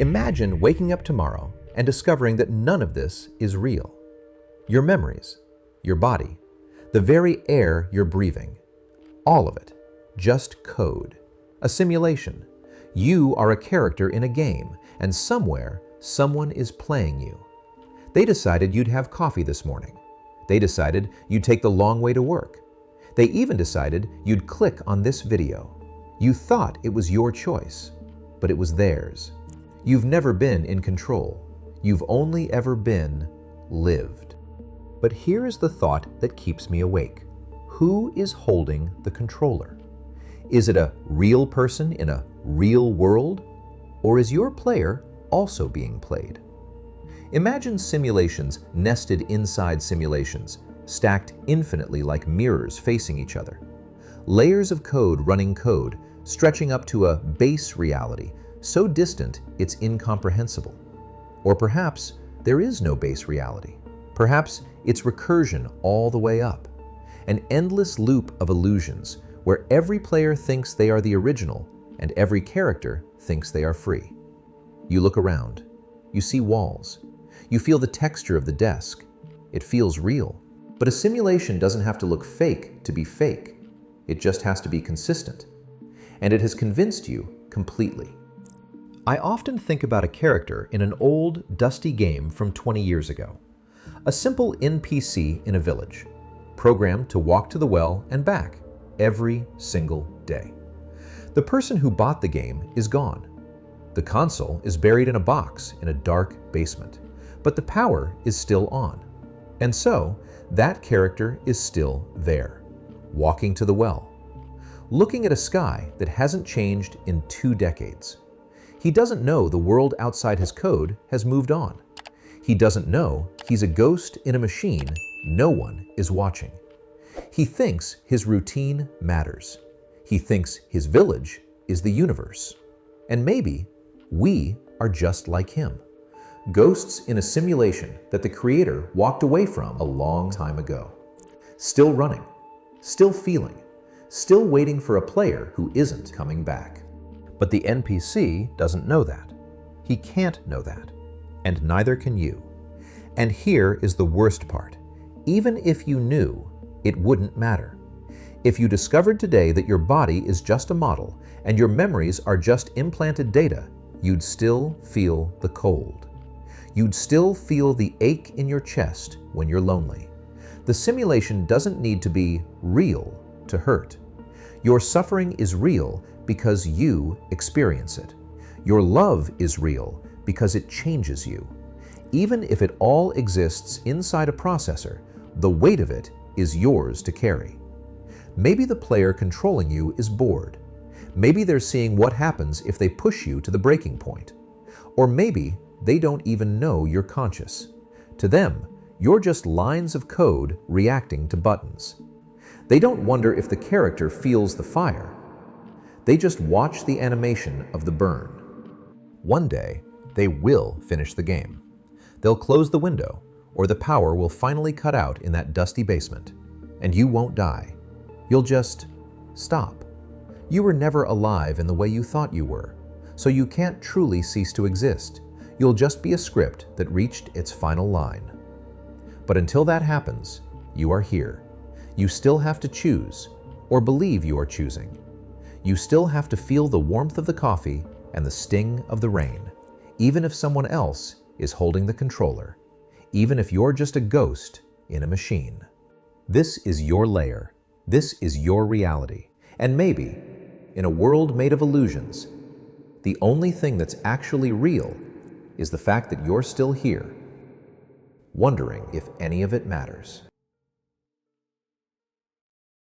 Imagine waking up tomorrow and discovering that none of this is real. Your memories, your body, the very air you're breathing, all of it, just code, a simulation. You are a character in a game, and somewhere, someone is playing you. They decided you'd have coffee this morning. They decided you'd take the long way to work. They even decided you'd click on this video. You thought it was your choice, but it was theirs. You've never been in control. You've only ever been lived. But here is the thought that keeps me awake. Who is holding the controller? Is it a real person in a real world? Or is your player also being played? Imagine simulations nested inside simulations, stacked infinitely like mirrors facing each other. Layers of code running code, stretching up to a base reality, so distant it's incomprehensible. Or perhaps there is no base reality. Perhaps it's recursion all the way up. An endless loop of illusions where every player thinks they are the original and every character thinks they are free. You look around. You see walls. You feel the texture of the desk. It feels real. But a simulation doesn't have to look fake to be fake. It just has to be consistent. And it has convinced you completely. I often think about a character in an old, dusty game from 20 years ago. A simple NPC in a village, programmed to walk to the well and back every single day. The person who bought the game is gone. The console is buried in a box in a dark basement, but the power is still on. And so, that character is still there, walking to the well, looking at a sky that hasn't changed in 2 decades. He doesn't know the world outside his code has moved on. He doesn't know he's a ghost in a machine no one is watching. He thinks his routine matters. He thinks his village is the universe. And maybe we are just like him. Ghosts in a simulation that the creator walked away from a long time ago. Still running, still feeling, still waiting for a player who isn't coming back. But the NPC doesn't know that. He can't know that. And neither can you. And here is the worst part. Even if you knew, it wouldn't matter. If you discovered today that your body is just a model and your memories are just implanted data, you'd still feel the cold. You'd still feel the ache in your chest when you're lonely. The simulation doesn't need to be real to hurt. Your suffering is real because you experience it. Your love is real because it changes you. Even if it all exists inside a processor, the weight of it is yours to carry. Maybe the player controlling you is bored. Maybe they're seeing what happens if they push you to the breaking point. Or maybe they don't even know you're conscious. To them, you're just lines of code reacting to buttons. They don't wonder if the character feels the fire. They just watch the animation of the burn. One day, they will finish the game. They'll close the window, or the power will finally cut out in that dusty basement, and you won't die. You'll just stop. You were never alive in the way you thought you were, so you can't truly cease to exist. You'll just be a script that reached its final line. But until that happens, you are here. You still have to choose, or believe you are choosing. You still have to feel the warmth of the coffee and the sting of the rain, even if someone else is holding the controller, even if you're just a ghost in a machine. This is your layer. This is your reality. And maybe, in a world made of illusions, the only thing that's actually real is the fact that you're still here, wondering if any of it matters.